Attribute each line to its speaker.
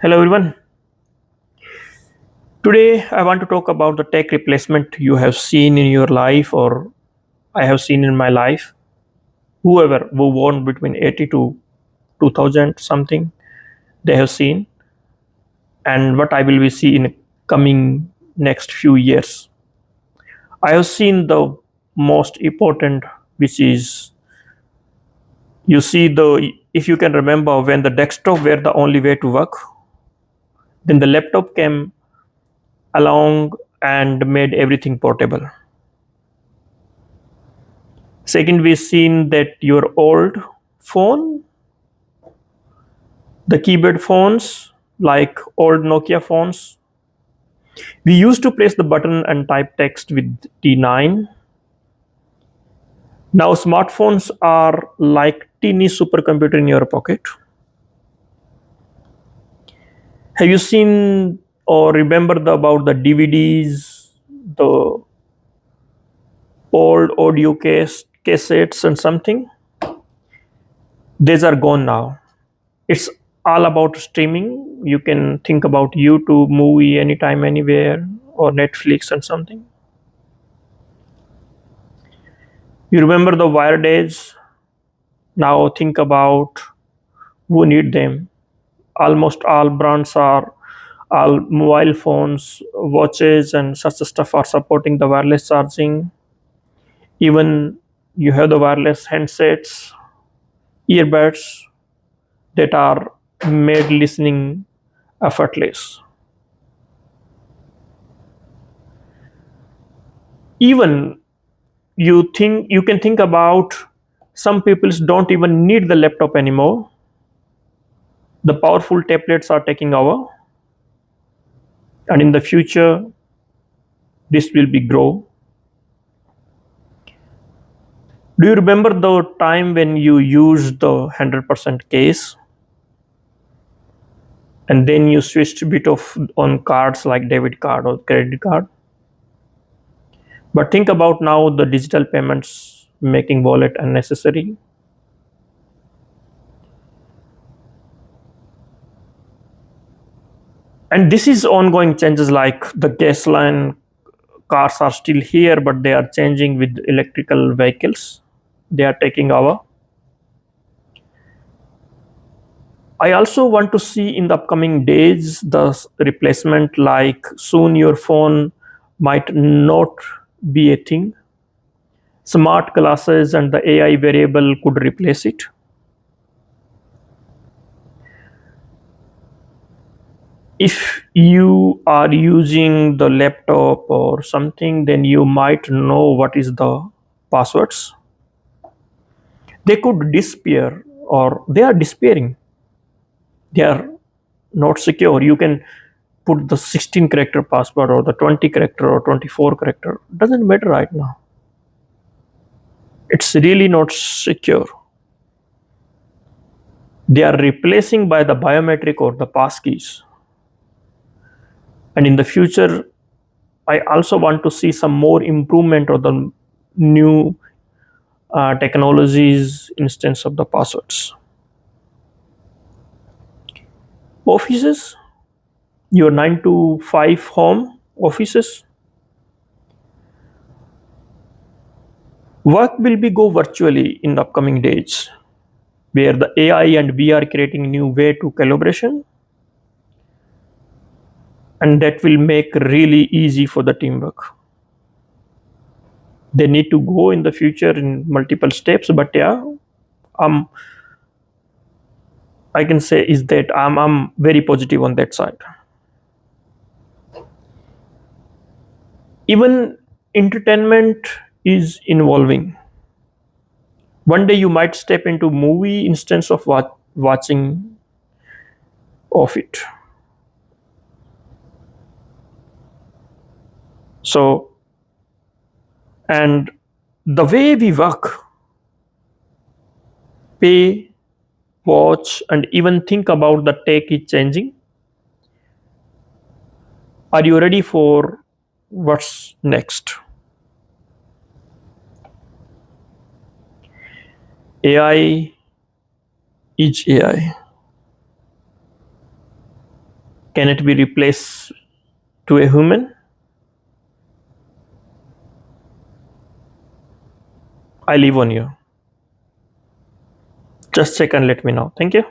Speaker 1: Hello everyone. Today I want to talk about the tech replacement you have seen in your life or I have seen in my life. Whoever who born between 80 to 2000 something they have seen and what I will be see in coming next few years. I have seen the most important which is you see the if you can remember when the desktop were the only way to work, then the laptop came along and made everything portable. Second, we've seen that your old phone, the keyboard phones, like old Nokia phones, we used to press the button and type text with T9. Now smartphones are like teeny supercomputer in your pocket. Have you seen or remember about the DVDs, the old audio cassettes and something? These are gone now. It's all about streaming. You can think about YouTube movie anytime anywhere or Netflix and something. You remember the wire days. Now think about who need them. Almost all brands are all mobile phones, watches and such stuff are supporting the wireless charging. Even you have the wireless handsets, earbuds that are made listening effortless. Even you can think about some people don't even need the laptop anymore. The powerful tablets are taking over, and in the future this will be grow. Do you remember the time when you used the 100% case and then you switched a bit of on cards like debit card or credit card? But think about now the digital payments making wallet unnecessary. And this is ongoing changes like the gas line cars are still here, but they are changing with electrical vehicles. They are taking over. I also want to see in the upcoming days the replacement, like soon your phone might not be a thing. Smart glasses and the AI variable could replace it. If you are using the laptop or something, then you might know what is the passwords. They could disappear or they are disappearing. They are not secure. You can put the 16 character password or the 20 character or 24 character. Doesn't matter right now. It's really not secure. They are replacing by the biometric or the passkeys. And in the future, I also want to see some more improvement of the new technologies instance of the passwords. Offices, your 9 to 5 home offices, work will be go virtually in the upcoming days, where the AI and we are creating new way to collaboration, and that will make really easy for the teamwork. They need to go in the future in multiple steps, but yeah, um, I can say is that I'm very positive on that side. Even entertainment is involving. One day you might step into movie instead of watching of it. So, and the way we work, pay, watch, and even think about the tech is changing. Are you ready for what's next? AI is AI. Can it be replaced to a human? I leave on you. Just check and let me know. Thank you.